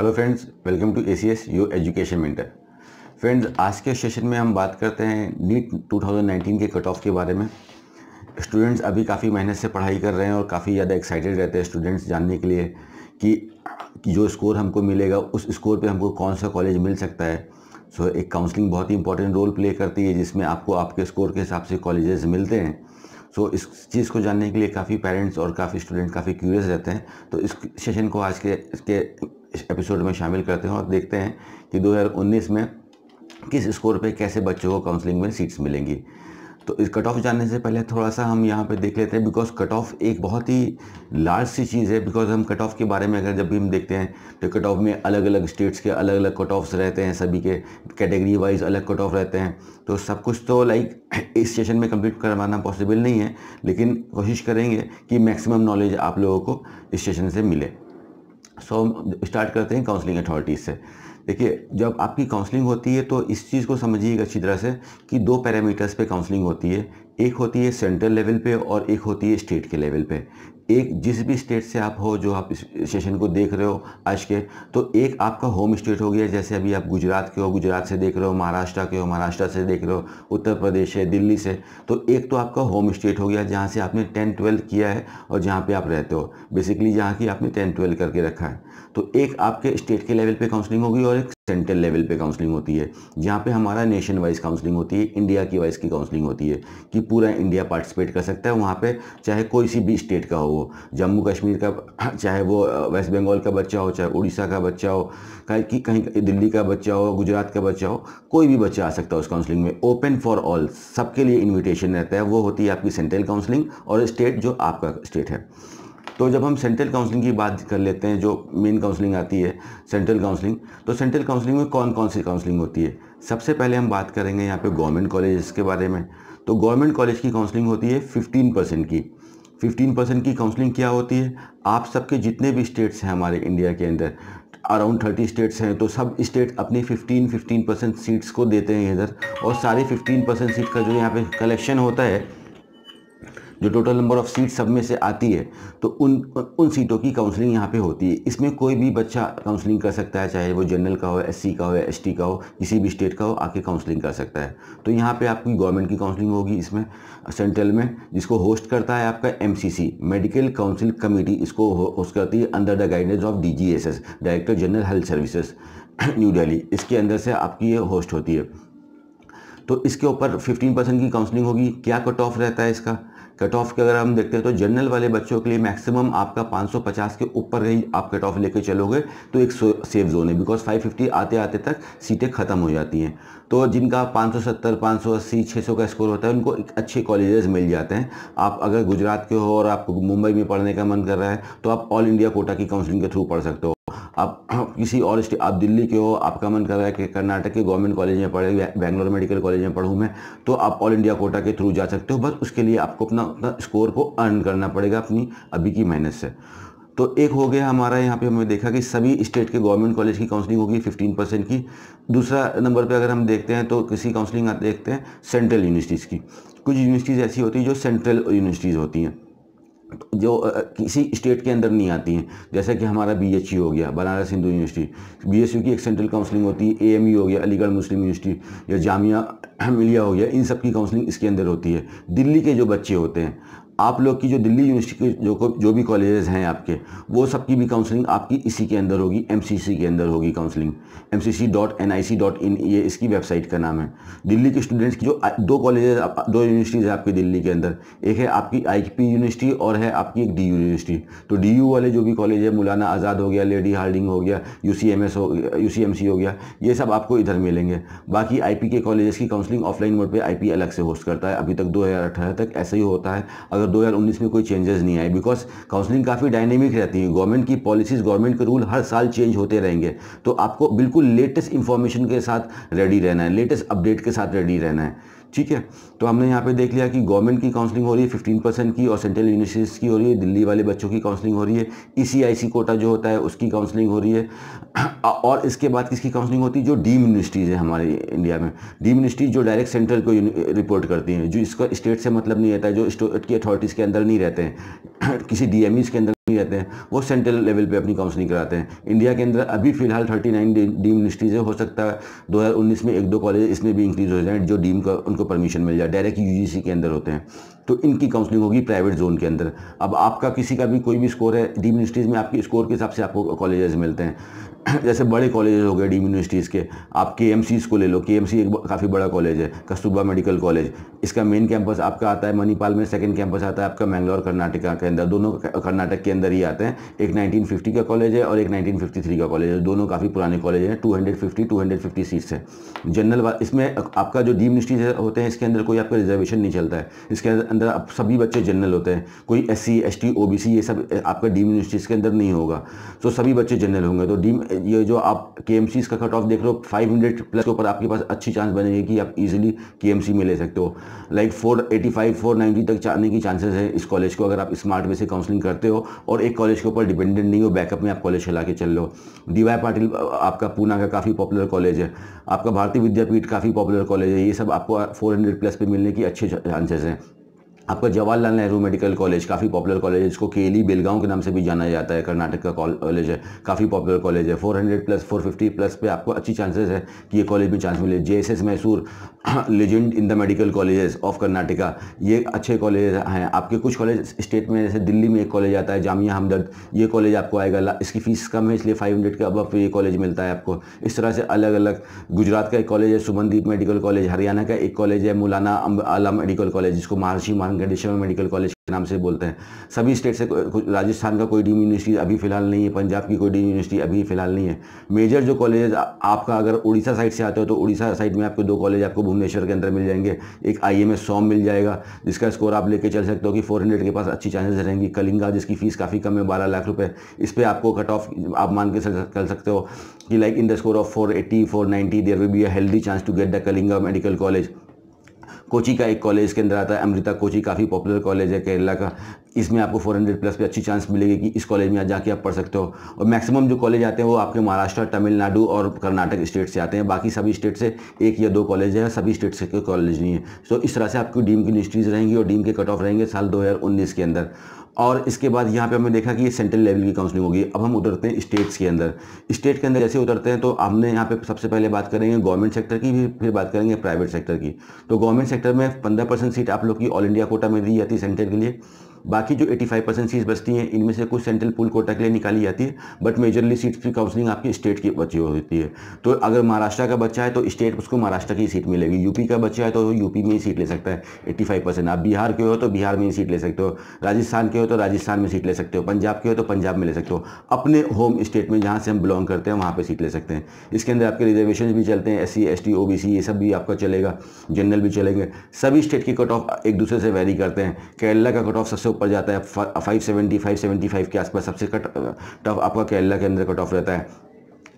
Hello friends, welcome to ACS your education mentor. Friends, आज के session में हम बात करते हैं नीट 2019 के कट ऑफ के बारे में। स्टूडेंट्स अभी काफ़ी मेहनत से पढ़ाई कर रहे हैं और काफ़ी ज़्यादा एक्साइटेड रहते हैं स्टूडेंट्स जानने के लिए कि जो स्कोर हमको मिलेगा उस स्कोर पे हमको कौन सा कॉलेज मिल सकता है। सो एक काउंसलिंग बहुत ही इंपॉर्टेंट रोल प्ले करती है जिसमें आपको आपके स्कोर के हिसाब से कॉलेजेस मिलते हैं। सो इस चीज़ को जानने के लिए काफ़ी पेरेंट्स और काफ़ी स्टूडेंट काफ़ी क्यूरियस रहते हैं। तो इस सेशन को आज के इसके एपिसोड में शामिल करते हैं और देखते हैं कि 2019 में किस स्कोर पे कैसे बच्चों को काउंसलिंग में सीट्स मिलेंगी। तो इस कट ऑफ जानने से पहले थोड़ा सा हम यहाँ पे देख लेते हैं, बिकॉज कट ऑफ एक बहुत ही लार्ज सी चीज़ है। बिकॉज हम कट ऑफ के बारे में अगर जब भी हम देखते हैं तो कट ऑफ में अलग अलग स्टेट्स के अलग अलग कट ऑफ्स रहते हैं, सभी के कैटेगरी वाइज अलग कट ऑफ रहते हैं। तो सब कुछ तो इस सेशन में कंप्लीट करवाना पॉसिबल नहीं है, लेकिन कोशिश करेंगे कि मैक्सिमम नॉलेज आप लोगों को इस सेशन से मिले। सो स्टार्ट करते हैं काउंसलिंग अथॉरिटीज़ से। देखिए, जब आपकी काउंसलिंग होती है तो इस चीज़ को समझिएगा अच्छी तरह से कि दो पैरामीटर्स पे काउंसलिंग होती है। एक होती है सेंट्रल लेवल पे और एक होती है स्टेट के लेवल पे। एक जिस भी स्टेट से आप हो, जो आप इस सेशन को देख रहे हो आज के, तो एक आपका होम स्टेट हो गया। जैसे अभी आप गुजरात के हो, गुजरात से देख रहे हो, महाराष्ट्र के हो, महाराष्ट्र से देख रहे हो, उत्तर प्रदेश है, दिल्ली से। तो एक तो आपका होम स्टेट हो गया जहाँ से आपने 10-12 किया है और जहाँ पे आप रहते हो, बेसिकली जहाँ की आपने 10-12 करके रखा है। तो एक आपके स्टेट के लेवल पे काउंसलिंग होगी और एक सेंट्रल लेवल पे काउंसलिंग होती है, जहाँ पे हमारा नेशन वाइज काउंसलिंग होती है, इंडिया की वाइज की काउंसलिंग होती है कि पूरा इंडिया पार्टिसिपेट कर सकता है। वहाँ पे चाहे कोई सी भी स्टेट का हो, वो जम्मू कश्मीर का, चाहे वो वेस्ट बंगाल का बच्चा हो, चाहे उड़ीसा का बच्चा हो, कहीं दिल्ली का बच्चा हो, गुजरात का बच्चा हो, कोई भी बच्चा आ सकता है उस काउंसलिंग में। ओपन फॉर ऑल, सबके लिए इन्विटेशन रहता है। वो होती है आपकी सेंट्रल काउंसलिंग और स्टेट जो आपका स्टेट है। तो जब हम सेंट्रल काउंसलिंग की बात कर लेते हैं, जो मेन काउंसलिंग आती है सेंट्रल काउंसलिंग, तो सेंट्रल काउंसलिंग में कौन कौन सी काउंसलिंग होती है। सबसे पहले हम बात करेंगे यहाँ पे गवर्नमेंट कॉलेज के बारे में। तो गवर्नमेंट कॉलेज की काउंसलिंग होती है 15% की। 15% की काउंसलिंग क्या होती है, आप सबके जितने भी स्टेट्स हैं हमारे इंडिया के अंदर, अराउंड 30 स्टेट्स हैं, तो सब स्टेट अपनी 15% सीट्स को देते हैं इधर। और सारे 15% सीट का जो यहाँ पे कलेक्शन होता है, जो टोटल नंबर ऑफ सीट सब में से आती है, तो उन सीटों की काउंसलिंग यहाँ पे होती है। इसमें कोई भी बच्चा काउंसलिंग कर सकता है, चाहे वो जनरल का हो, एससी का हो या एसटी का हो, किसी भी स्टेट का हो, आके काउंसलिंग कर सकता है। तो यहाँ पे आपकी गवर्नमेंट की काउंसलिंग होगी इसमें सेंट्रल में, जिसको होस्ट करता है आपका एमसीसी, मेडिकल काउंसिल कमेटी। इसको होस्ट करती है under the guidance of DGSS, director general health services, New Delhi. इसके अंदर से आपकी ये होस्ट होती है। तो इसके ऊपर 15% की काउंसलिंग होगी। क्या कट ऑफ रहता है इसका? कट ऑफ के अगर हम देखते हैं तो जनरल वाले बच्चों के लिए मैक्सिमम आपका 550 के ऊपर ही आप कट ऑफ लेके चलोगे तो एक सेफ जोन है, बिकॉज 550 आते आते तक सीटें ख़त्म हो जाती हैं। तो जिनका 570, 580, 600 का स्कोर होता है, उनको एक अच्छे कॉलेजेस मिल जाते हैं। आप अगर गुजरात के हो और आपको मुंबई में पढ़ने का मन कर रहा है तो आप ऑल इंडिया कोटा की काउंसलिंग के थ्रू पढ़ सकते हो। आप किसी और स्टेट, आप दिल्ली के हो, आपका मन कर रहा है कि कर्नाटक के गवर्नमेंट कॉलेज में पढ़े, बेंगलोर मेडिकल कॉलेज में पढ़ूँ मैं, तो आप ऑल इंडिया कोटा के थ्रू जा सकते हो। बस उसके लिए आपको अपना स्कोर को अर्न करना पड़ेगा अपनी अभी की मेहनत से। तो एक हो गया हमारा, यहाँ पे हमने देखा कि सभी स्टेट के गवर्नमेंट कॉलेज की काउंसलिंग होगी 15% की। दूसरा नंबर पे अगर हम देखते हैं तो किसी काउंसलिंग देखते हैं सेंट्रल यूनिवर्सिटीज़ की। कुछ यूनिवर्सिटीज़ ऐसी होती हैं जो सेंट्रल यूनिवर्सिटीज़ होती हैं, जो किसी स्टेट के अंदर नहीं आती हैं। जैसे कि हमारा बीएचयू हो गया, बनारस हिंदू यूनिवर्सिटी, बीएचयू की एक सेंट्रल काउंसलिंग होती है। एएमयू हो गया, अलीगढ़ मुस्लिम यूनिवर्सिटी, या जामिया मिलिया हो गया, इन सब की काउंसलिंग इसके अंदर होती है। दिल्ली के जो बच्चे होते हैं, आप लोग की जो दिल्ली यूनिवर्सिटी के जो भी कॉलेजेस हैं आपके, वो सबकी भी काउंसलिंग आपकी इसी के अंदर होगी, एमसीसी के अंदर होगी काउंसलिंग। mcc.nic.in ये इसकी वेबसाइट का नाम है। दिल्ली के स्टूडेंट्स की जो दो कॉलेजेस, दो यूनिवर्सिटीज़ है आपकी दिल्ली के अंदर, एक है आपकी आईपी यूनिवर्सिटी और है आपकी एक डीयू यूनिवर्सिटी। तो डीयू वाले जो भी कॉलेज है, मौलाना आज़ाद हो गया, लेडी हार्डिंग हो गया, यूसीएमएस हो गया, यूसीएमसी हो गया, ये सब आपको इधर मिलेंगे। बाकी आईपी के कॉलेजेस की काउंसलिंग ऑफलाइन मोड पे आईपी अलग से होस्ट करता है। अभी तक 2018 तक ऐसा ही होता है, अगर 2019 में कोई चेंजेस नहीं आए, बिकॉज काउंसलिंग काफ़ी डायनेमिक रहती है। गवर्नमेंट की पॉलिसीज़, गवर्नमेंट के रूल हर साल चेंज होते रहेंगे, तो आपको बिल्कुल लेटेस्ट इंफॉर्मेशन के साथ रेडी रहना है, लेटेस्ट अपडेट के साथ रेडी रहना है। ठीक है, तो हमने यहाँ पे देख लिया कि गवर्नमेंट की काउंसलिंग हो रही है 15% की और सेंट्रल यूनिवर्सिटीज़ की हो रही है, दिल्ली वाले बच्चों की काउंसलिंग हो रही है, ईसीआईसी कोटा जो होता है उसकी काउंसलिंग हो रही है। और इसके बाद किसकी काउंसलिंग होती है? जो डीम यूनिवर्सिटीज़ है हमारे इंडिया में, डीम यूनिवर्सिटीज़ जो डायरेक्ट सेंट्रल को रिपोर्ट करती हैं, जो इसका स्टेट से मतलब नहीं रहता है, जो स्टेट की अथॉरिटीज़ के अंदर नहीं रहते हैं, किसी डीएमईज के अंदर नहीं रहते हैं, वो सेंट्रल लेवल पे अपनी काउंसलिंग कराते हैं। इंडिया के अंदर अभी फिलहाल 39 डीम यूनिवर्सिटीज़ है, हो सकता है 2019 में 1-2 कॉलेज इसमें भी इंक्रीज हो जाए जो डीम का उनको परमिशन मिल जाए, डायरेक्ट यूजीसी के अंदर होते हैं, तो इनकी काउंसलिंग होगी प्राइवेट जोन के अंदर। अब आपका किसी का भी कोई भी स्कोर है, डीम यूनिवर्सिटीज़ में आपकी स्कोर के हिसाब से आपको कॉलेजेस मिलते हैं। जैसे बड़े कॉलेज हो गए डीम यूनिवर्सिटीज़ के, आप KMCs को ले लो, KMC एक काफ़ी बड़ा कॉलेज है, कस्तूरबा मेडिकल कॉलेज, इसका मेन कैंपस आपका आता है मणिपाल में, सेकंड कैंपस आता है आपका मैंगलोर कर्नाटका के अंदर, दोनों कर्नाटक के अंदर ही आते हैं। एक 1950 का कॉलेज है और एक 1953 का कॉलेज है, दोनों काफ़ी पुराने कॉलेज हैं। 250 सीट्स है जनरल। इसमें आपका जो डीम यूनिवर्सिटीज़ होते हैं इसके अंदर कोई आपका रिजर्वेशन नहीं चलता है, इसके अंदर आप सभी बच्चे जनरल होते हैं, कोई SC ST OBC ये सब आपका डीम यूनिवर्सिटीज़ के अंदर नहीं होगा, तो सभी बच्चे जनरल होंगे। तो डीम ये जो आप KMCs का कट ऑफ देख रहे हो 500 प्लस के ऊपर आपके पास अच्छी चांस बनेगी कि आप इजीली KMC में ले सकते हो। लाइक 485 490 तक जाने की चांसेस है इस कॉलेज को, अगर आप स्मार्ट वे से काउंसलिंग करते हो और एक कॉलेज के ऊपर डिपेंडेंट नहीं हो, बैकअप में आप कॉलेज चला के चल लो। DY पाटिल आपका पूना का काफ़ी पॉपुलर कॉलेज है, आपका भारतीय विद्यापीठ काफ़ी पॉपुलर कॉलेज है, ये सब आपको 400 प्लस पे मिलने की अच्छे चांसेस हैं। आपका जवाहरलाल नेहरू मेडिकल कॉलेज काफ़ी पॉपुलर कॉलेज है, इसको KLE बेलगांव के नाम से भी जाना जाता है, कर्नाटक का कॉलेज है, काफ़ी पॉपुलर कॉलेज है। 400 प्लस 450 प्लस पे आपको अच्छी चांसेस है कि ये कॉलेज में चांस मिले। JSS Mysore legend in the medical colleges of Karnataka, ये अच्छे कॉलेज हैं। आपके कुछ कॉलेज स्टेट में, जैसे दिल्ली में एक कॉलेज आता है जामिया हमदर्द, ये कॉलेज आपको आएगा, इसकी फ़ीस कम है इसलिए 500 के अबव ये कॉलेज मिलता है आपको। इस तरह से अलग अलग, गुजरात का एक कॉलेज है सुमनदीप मेडिकल कॉलेज, हरियाणा का एक कॉलेज है मौलाना आला मेडिकल कॉलेज, जिसको महर्षि मार्कंडेश्वर मेडिकल कॉलेज के नाम से बोलते हैं। सभी स्टेट से, राजस्थान का कोई डीम यूनिवर्सिटी अभी फिलहाल नहीं है, पंजाब की कोई डीम यूनिवर्सिटी अभी फिलहाल नहीं है। मेजर जो कॉलेज आपका, अगर उड़ीसा साइड से आते हो तो उड़ीसा साइड में आपको 2 कॉलेज आपको भुवनेश्वर के अंदर मिल जाएंगे। एक IMS SOM मिल जाएगा, जिसका स्कोर आप लेके चल सकते हो कि 400 के पास अच्छी चांसेस रहेंगी। कलिंगा, जिसकी फीस काफ़ी कम है 12 लाख रुपए, इस पर आपको कट ऑफ आप मान के चल सकते हो कि like in the score of 480 490 there will be a healthy chance to get the Kalinga medical college. Kochi का एक कॉलेज के अंदर आता है अमृता कोची, काफ़ी पॉपुलर कॉलेज है केरला का, इसमें आपको 400 प्लस पे अच्छी चांस मिलेगी कि इस कॉलेज में जाके आप पढ़ सकते हो। और मैक्सिमम जो कॉलेज आते हैं वो आपके महाराष्ट्र, तमिलनाडु और कर्नाटक स्टेट से आते हैं, बाकी सभी स्टेट से 1 या 2 कॉलेज है, सभी स्टेट से कोई कॉलेज नहीं है। तो इस तरह से आपकी डीम की यूनिवर्सिटीज़ रहेंगी और डीम के कट ऑफ रहेंगे साल 2019 के अंदर। और इसके बाद यहाँ पे हमने देखा कि ये सेंट्रल लेवल की काउंसलिंग होगी। अब हम उतरते हैं स्टेट्स के अंदर। स्टेट के अंदर जैसे उतरते हैं तो हमने यहाँ पे सबसे पहले बात करेंगे गवर्नमेंट सेक्टर की, फिर बात करेंगे प्राइवेट सेक्टर की। तो गवर्नमेंट सेक्टर में 15% सीट आप लोग की ऑल इंडिया कोटा में दी जाती है सेंटर के लिए। बाकी जो 85% सीट्स बचती हैं इनमें से कुछ सेंट्रल पूल कोटा के लिए निकाली जाती है, बट मेजरली सीट्स की काउंसलिंग आपकी स्टेट की बची होती है। तो अगर महाराष्ट्र का बच्चा है तो स्टेट उसको महाराष्ट्र की सीट मिलेगी, यूपी का बच्चा है तो यूपी में ही सीट ले सकता है 85%। आप बिहार के हो तो बिहार में ही सीट ले सकते हो, राजस्थान के हो तो राजस्थान में सीट ले सकते हो, पंजाब के हो तो पंजाब में ले सकते हो, अपने होम स्टेट में जहाँ से हम बिलोंग करते हैं वहाँ पर सीट ले सकते हैं। इसके अंदर आपके रिजर्वेशन भी चलते हैं, SC ST OBC ये सब भी आपका चलेगा, जनरल भी चलेंगे। सभी स्टेट के कट ऑफ एक दूसरे से वेरी करते हैं। केरला का कट ऑफ सबसे ऊपर जाता है 570 575 के आसपास, सबसे टफ आपका केरला के अंदर कट ऑफ रहता है।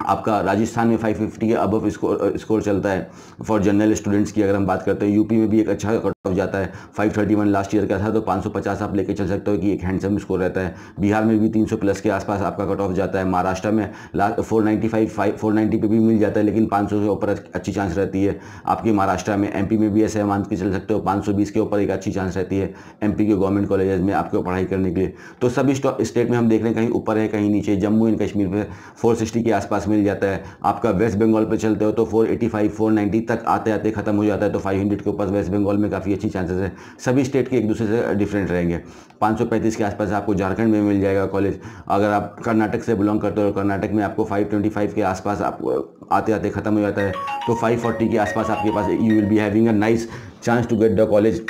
आपका राजस्थान में 550 के अबव स्कोर चलता है फॉर जनरल स्टूडेंट्स की। अगर हम बात करते हैं यूपी में भी एक अच्छा कट ऑफ जाता है, 531 लास्ट ईयर का था, तो 550 आप लेके चल सकते हो कि एक हैंडसम स्कोर रहता है। बिहार में भी 300 प्लस के आसपास आपका कट ऑफ जाता है। महाराष्ट्र में 490 पे भी मिल जाता है, लेकिन 500 के ऊपर अच्छी चांस रहती है आपकी महाराष्ट्र में। MP में भी ऐसे मान के चल सकते हो 520 के ऊपर एक अच्छी चांस रहती है MP के गवर्नमेंट कॉलेजेस में आपको पढ़ाई करने के लिए। तो सभी स्टेट में हम देख रहे हैं कहीं ऊपर है कहीं नीचे। जम्मू एंड कश्मीर में 460 के आसपास मिल जाता है। आपका वेस्ट बंगाल पे चलते हो तो 485 490 तक आते आते खत्म हो जाता है, तो 500 के ऊपर वेस्ट बंगाल में काफ़ी अच्छी चांसेस है। सभी स्टेट के एक दूसरे से डिफरेंट रहेंगे। 535 के आसपास आपको झारखंड में मिल जाएगा कॉलेज। अगर आप कर्नाटक से बिलोंग करते हो, कर्नाटक में आपको 525 के आसपास आपको आते आते खत्म हो जाता है, तो 540 के आसपास आपके पास you will be having a nice chance to get the college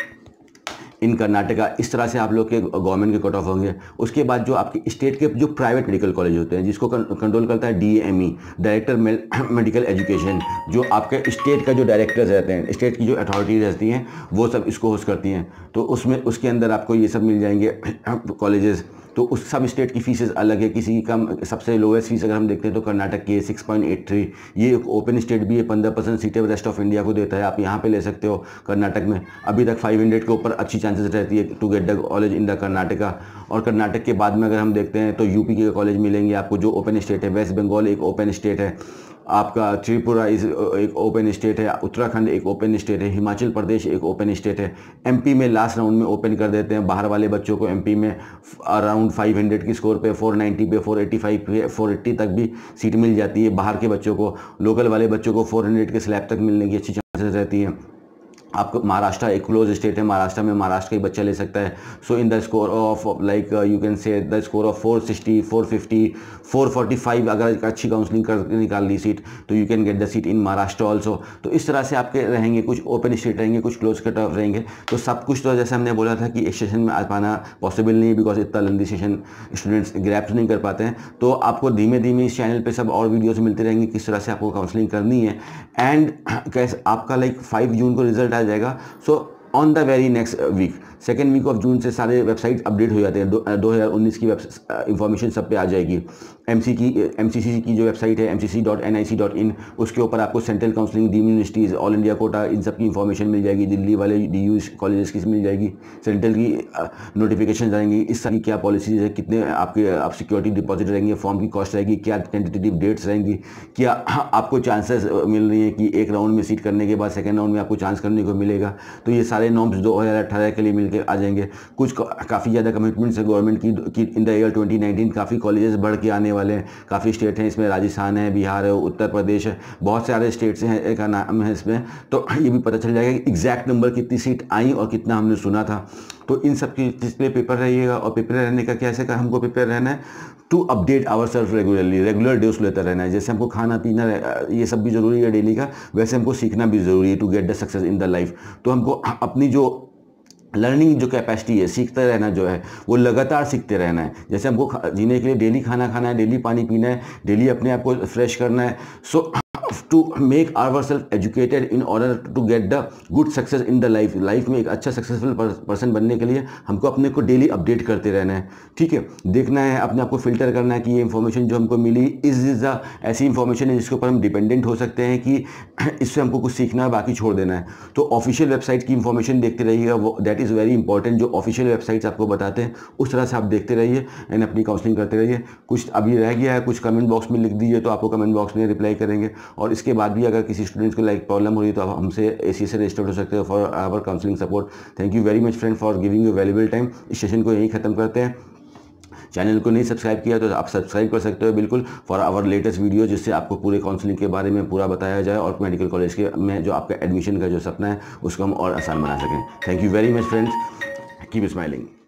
in Karnataka. इस तरह से आप लोग के गवर्नमेंट के कट ऑफ होंगे। उसके बाद जो आपके स्टेट के जो प्राइवेट मेडिकल कॉलेज होते हैं, जिसको कंट्रोल करता है DME, डायरेक्टर मेडिकल एजुकेशन, जो आपके स्टेट का जो डायरेक्टर्स रहते हैं, स्टेट की जो अथॉरिटीज रहती हैं, वो सब इसको होस्ट करती हैं। तो उसके अंदर आपको ये सब मिल जाएंगे कॉलेजेस। तो उस सब स्टेट की फीसेस अलग है, किसी की कम। सबसे लोएस्ट फीस अगर हम देखते हैं तो कर्नाटक की 6.83, ये ओपन स्टेट भी है, 15% सीटें रेस्ट ऑफ इंडिया को देता है, आप यहाँ पे ले सकते हो कर्नाटक में। अभी तक 500 के ऊपर अच्छी चांसेस रहती है to get the college in the Karnataka. और कर्नाटक के बाद में अगर हम देखते हैं तो यूपी के कॉलेज मिलेंगे आपको, जो ओपन स्टेट है। वेस्ट बंगाल एक ओपन स्टेट है, आपका त्रिपुरा एक ओपन स्टेट है, उत्तराखंड एक ओपन स्टेट है, हिमाचल प्रदेश एक ओपन स्टेट है। एमपी में लास्ट राउंड में ओपन कर देते हैं, बाहर वाले बच्चों को एमपी में अराउंड 500 की स्कोर पे, 490 पे, 485 पे, 480 तक भी सीट मिल जाती है। बाहर के बच्चों को, लोकल वाले बच्चों को 400 के स्लैब तक मिलने की अच्छी चांसेस रहती हैं। आपको महाराष्ट्र एक क्लोज स्टेट है, महाराष्ट्र में महाराष्ट्र का ही बच्चा ले सकता है। So in the score of like you can say the score of 460, 450, 445 अगर अच्छी काउंसलिंग कर निकाल ली सीट तो you can get the seat in Maharashtra also. तो इस तरह से आपके रहेंगे, कुछ ओपन स्टेट रहेंगे, कुछ क्लोज कट ऑफ रहेंगे। तो सब कुछ तो जैसे हमने बोला था कि एक सेशन में आ पाना पॉसिबल नहीं है, बिकॉज इतना लंबी सेशन स्टूडेंट्स ग्रैप्स नहीं कर पाते हैं। तो आपको धीमे धीमे इस चैनल पर सब और वीडियोज़ मिलते रहेंगे किस तरह से आपको काउंसलिंग करनी है। एंड कैसे आपका लाइक 5 जून को रिजल्ट आ जाएगा। So on the very next week, second week of June से सारे वेबसाइट अपडेट हो जाते हैं। 2019 की इंफॉर्मेशन सब पे आ जाएगी। MCC की जो वेबसाइट है mcc.nic.in, उसके ऊपर आपको central counselling, deemed universities, all India quota, इन सब की इंफॉर्मेशन मिल जाएगी। दिल्ली वाले DU कॉलेजेस की मिल जाएगी, सेंट्रल की नोटिफिकेशन आएंगी, इस सारी क्या पॉलिसीज़ है, कितने आप सिक्योरिटी डिपॉजिट रहेंगे, फॉर्म की कॉस्ट रहेगी, क्या टेंटेटिव डेट्स रहेंगी, क्या आपको चांसेस मिल रही है कि एक राउंड में सीट करने के बाद सेकेंड राउंड में आपको चांस करने को मिलेगा। तो ये सारे नॉर्म्स 2018 के लिए मिलकर आ जाएंगे। कुछ काफ़ी ज़्यादा कमिटमेंट्स है गवर्नमेंट की इन द ईयर 2019। काफ़ी कॉलेजेस बढ़ के आने वाले हैं, काफ़ी स्टेट हैं इसमें, राजस्थान है, बिहार है, उत्तर प्रदेश है, बहुत सारे स्टेट्स हैं का नाम है इसमें। तो ये भी पता चल जाएगा कि एग्जैक्ट नंबर कितनी सीट आई और कितना हमने सुना था। तो इन सब की जिसपे पेपर रहिएगा, और पेपर रहने का कैसे का हमको पेपर रहना है to update our self regularly, regular dose लेता रहना है। जैसे हमको खाना पीना ये सब भी ज़रूरी है डेली का, वैसे हमको सीखना भी ज़रूरी है to get the success in the life. तो हमको अपनी जो लर्निंग जो कैपेसिटी है, सीखते रहना जो है, वो लगातार सीखते रहना है। जैसे हमको जीने के लिए डेली खाना खाना है, डेली पानी पीना है, डेली अपने आप को फ्रेश करना है। So to make ourself educated in order to get the good success in the life में एक अच्छा सक्सेसफुल पर्सन बनने के लिए हमको अपने को डेली अपडेट करते रहना है। ठीक है, देखना है, अपने आप को फिल्टर करना है कि ये इन्फॉर्मेशन जो हमको मिली इज ऐसी इन्फॉर्मेशन है जिसके ऊपर हम डिपेंडेंट हो सकते हैं कि इससे हमको कुछ सीखना है, बाकी छोड़ देना है। तो ऑफिशियल वेबसाइट की इन्फॉर्मेशन देखते रहिएगा, वो दैट इज़ वेरी इंपॉर्टेंट। जो ऑफिशियल वेबसाइट्स आपको बताते हैं उस तरह से आप देखते रहिए एंड अपनी काउंसलिंग करते रहिए। कुछ अभी रह गया है, कुछ कमेंट बॉक्स में लिख दीजिए तो आपको कमेंट बॉक्स में रिप्लाई करेंगे। और इसके बाद भी अगर किसी स्टूडेंट्स को लाइक प्रॉब्लम हो रही है तो आप हमसे ACS से रजिस्टर्ड हो सकते हो for our counselling support. Thank you very much friend for giving you valuable time. इस सेशन को यहीं ख़त्म करते हैं। चैनल को नहीं सब्सक्राइब किया तो आप सब्सक्राइब कर सकते हो बिल्कुल फॉर आवर लेटेस्ट वीडियो, जिससे आपको पूरे काउंसलिंग के बारे में पूरा बताया जाए और मेडिकल कॉलेज के में जो आपका एडमिशन का जो सपना है उसको हम और आसान बना सकें। Thank you very much friends, keep smiling.